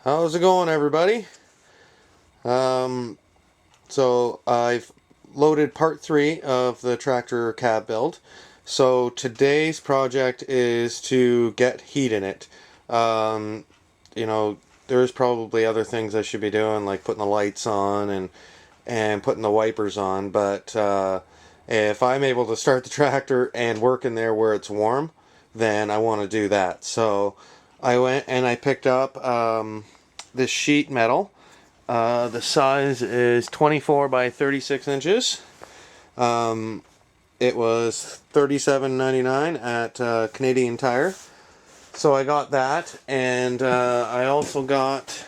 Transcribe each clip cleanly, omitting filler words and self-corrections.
How's it going, everybody? So I've loaded part 3 of the tractor cab build. So today's project is to get heat in it. Um, you know, there's probably other things I should be doing, like putting the lights on and putting the wipers on. But if I'm able to start the tractor and work in there where it's warm, then I want to do that. So I went and I picked up this sheet metal. The size is 24 by 36 inches. It was $37.99 at Canadian Tire. So I got that, and I also got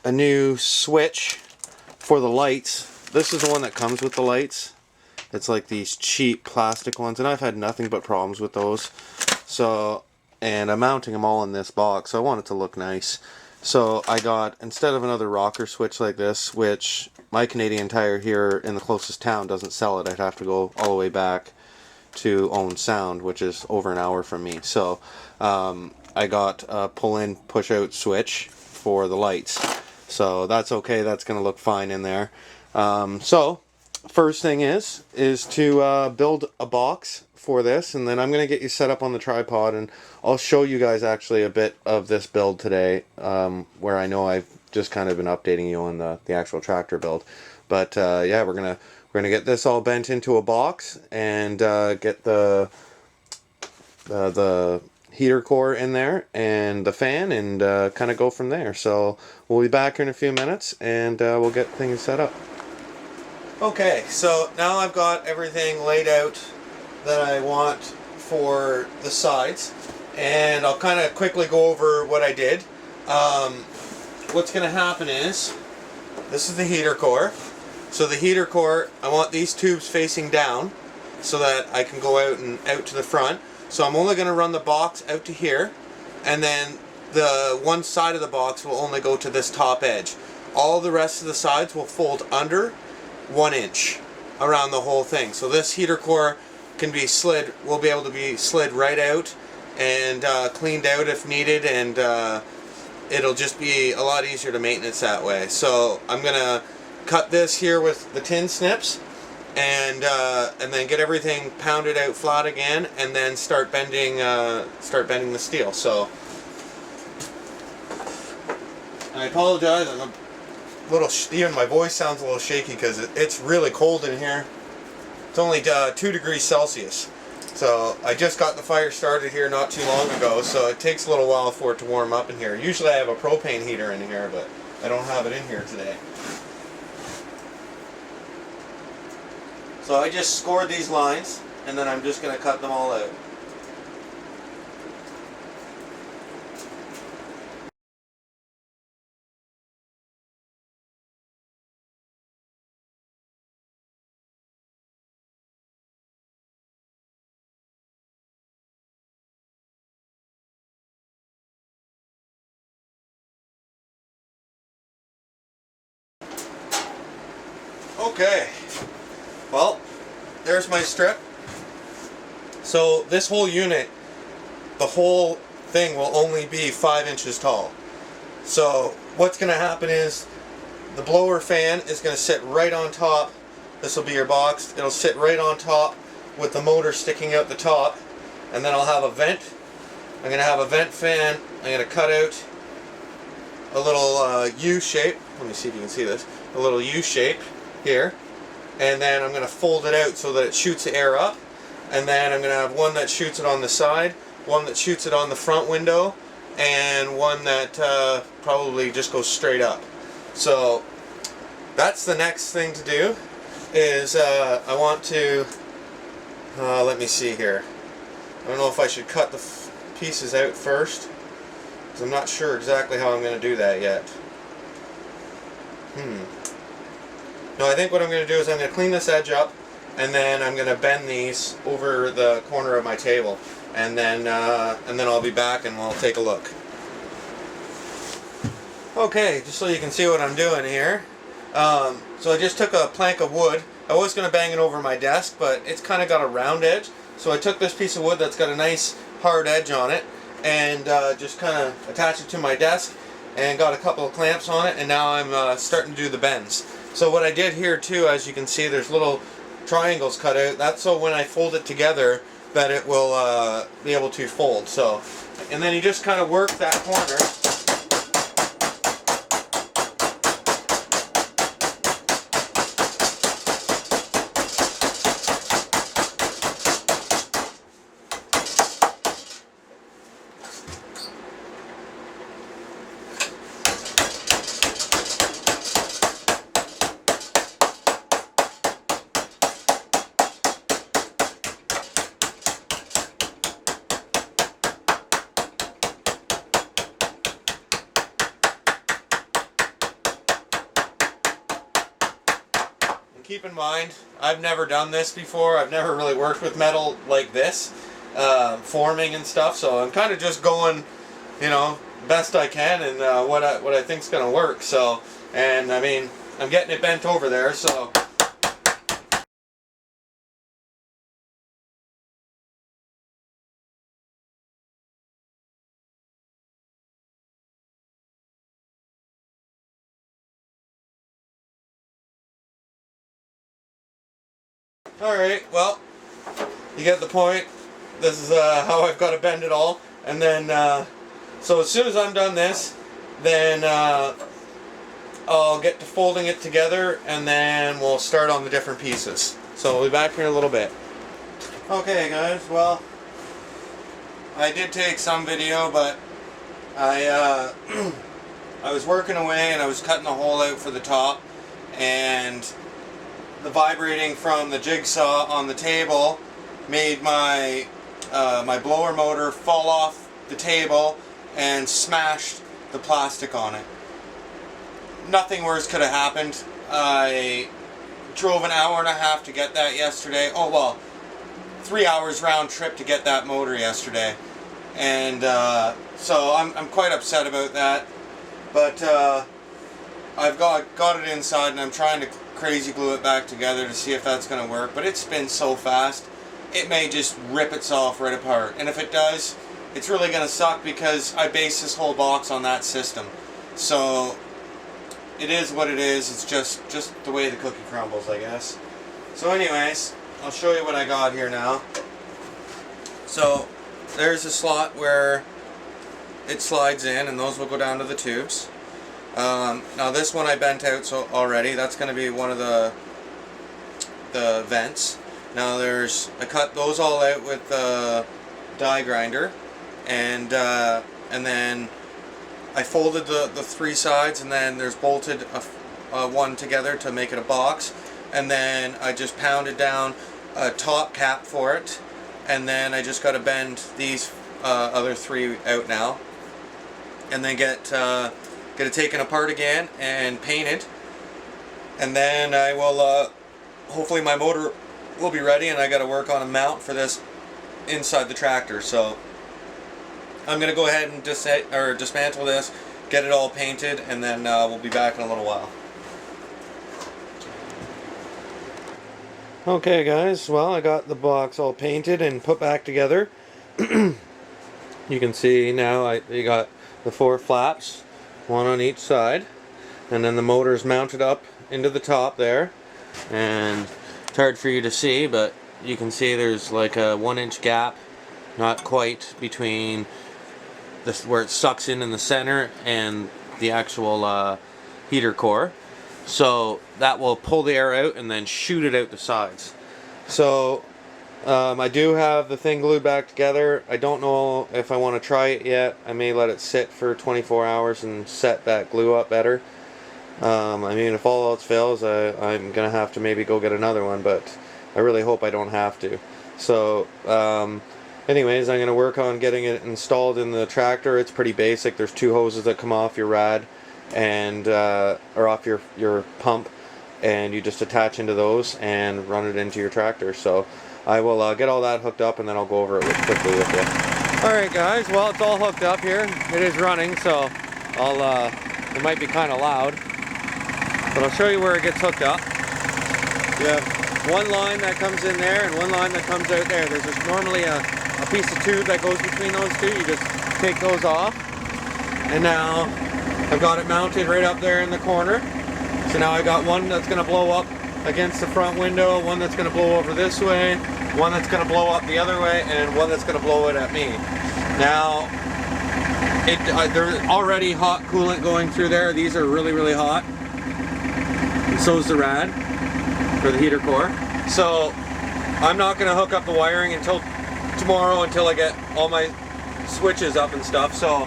a new switch for the lights. This is the one that comes with the lights. It's like these cheap plastic ones, and I've had nothing but problems with those. So, and I'm mounting them all in this box, so I want it to look nice. So I got, instead of another rocker switch like this, which my Canadian Tire here in the closest town doesn't sell it, I'd have to go all the way back to Owen Sound, which is over an hour from me. So I got a pull-in, push-out switch for the lights. So that's okay, that's going to look fine in there. So first thing is to build a box for this, and then I'm going to get you set up on the tripod, and I'll show you guys actually a bit of this build today, where I know I've just kind of been updating you on the actual tractor build. But yeah, we're gonna get this all bent into a box and get the heater core in there and the fan, and kind of go from there. So we'll be back in a few minutes, and we'll get things set up. Okay, so now I've got everything laid out that I want for the sides, and I'll kind of quickly go over what I did. What's going to happen is, this is the heater core. So the heater core, I want these tubes facing down so that I can go out and out to the front. So I'm only going to run the box out to here, and then the one side of the box will only go to this top edge. All the rest of the sides will fold under 1 inch around the whole thing. So this heater core can be slid, will be able to be slid right out and cleaned out if needed, and it'll just be a lot easier to maintenance that way. So I'm gonna cut this here with the tin snips, and then get everything pounded out flat again, and then start bending the steel. So I apologize, I'm a little, even my voice sounds a little shaky because it's really cold in here. It's only 2 degrees Celsius. So I just got the fire started here not too long ago, so it takes a little while for it to warm up in here. Usually I have a propane heater in here, but I don't have it in here today. So I just scored these lines, and then I'm just going to cut them all out. Okay, well, there's my strip. So this whole unit, the whole thing will only be 5 inches tall. So what's going to happen is the blower fan is going to sit right on top. This will be your box. It'll sit right on top with the motor sticking out the top, and then I'll have a vent. I'm going to have a vent fan. I'm going to cut out a little U shape. Let me see if you can see this. A little U shape here, and then I'm going to fold it out so that it shoots the air up, and then I'm going to have one that shoots it on the side, one that shoots it on the front window, and one that probably just goes straight up. So that's the next thing to do, is I want to, let me see here, I don't know if I should cut the pieces out first, because I'm not sure exactly how I'm going to do that yet. No, I think what I'm going to do is I'm going to clean this edge up, and then I'm going to bend these over the corner of my table, and then I'll be back and we'll take a look. Okay, just so you can see what I'm doing here. So I just took a plank of wood. I was going to bang it over my desk, but it's kind of got a round edge. So I took this piece of wood that's got a nice hard edge on it, and just kind of attach it to my desk. and got a couple of clamps on it, and now I'm starting to do the bends. So what I did here too, as you can see, there's little triangles cut out. That's so when I fold it together that it will be able to fold. So, and then you just kind of work that corner. Keep in mind, I've never done this before. I've never really worked with metal like this, forming and stuff. So I'm kind of just going, you know, best I can and what I think's gonna work. So, and I mean, I'm getting it bent over there. So. Alright, well, you get the point. This is how I've got to bend it all. And then, so as soon as I'm done this, then I'll get to folding it together, and then we'll start on the different pieces. So we'll be back here in a little bit. Okay guys, well, I did take some video, but I was working away and I was cutting the hole out for the top, and the vibrating from the jigsaw on the table made my my blower motor fall off the table and smashed the plastic on it. Nothing worse could have happened. I drove an hour and a half to get that yesterday. Oh well, 3 hours round trip to get that motor yesterday, and so I'm quite upset about that. But I've got it inside, and I'm trying to crazy glue it back together to see if that's going to work, but it spins so fast it may just rip itself right apart, and if it does, it's really going to suck because I base this whole box on that system. So it is what it is. It's just the way the cookie crumbles, I guess. So anyways, I'll show you what I got here now. So there's a slot where it slides in, and those will go down to the tubes. Now this one I bent out so already. That's going to be one of the vents. Now I cut those all out with the die grinder, and then I folded the three sides, and then there's bolted one together to make it a box, and then I just pounded down a top cap for it, and then I just got to bend these other three out now, and then get it taken apart again and painted, and then I will hopefully my motor will be ready, and I got to work on a mount for this inside the tractor. So I'm gonna go ahead and dismantle this, get it all painted, and then we'll be back in a little while. Okay guys, well, I got the box all painted and put back together. You can see now you got the 4 flaps, one on each side, and then the motor's mounted up into the top there, and it's hard for you to see, but you can see there's like a 1-inch gap, not quite, between this where it sucks in the center and the actual heater core. So that will pull the air out and then shoot it out the sides. So I do have the thing glued back together. I don't know if I want to try it yet. I may let it sit for 24 hours and set that glue up better. I mean, if all else fails, I'm going to have to maybe go get another one, but I really hope I don't have to. So anyways, I'm going to work on getting it installed in the tractor. It's pretty basic. There's 2 hoses that come off your rad and or off your pump, and you just attach into those and run it into your tractor. So I will get all that hooked up, and then I'll go over it quickly with you. Alright guys, well, it's all hooked up here. It is running, so it might be kind of loud, but I'll show you where it gets hooked up. You have one line that comes in there and one line that comes out there. There's just normally a piece of tube that goes between those two. You just take those off, and now I've got it mounted right up there in the corner. So now I got one that's going to blow up against the front window, one that's going to blow over this way, one that's going to blow up the other way, and one that's going to blow it at me. Now, there's already hot coolant going through there. These are really, really hot. And so is the rad for the heater core. So I'm not going to hook up the wiring until tomorrow, until I get all my switches up and stuff. So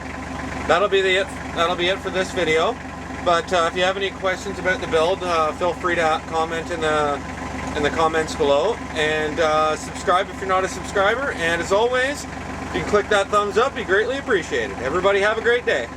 that'll be it for this video. But if you have any questions about the build, feel free to comment in the comments below, and subscribe if you're not a subscriber. And as always, if you can click that thumbs up, it'd be greatly appreciated. Everybody have a great day.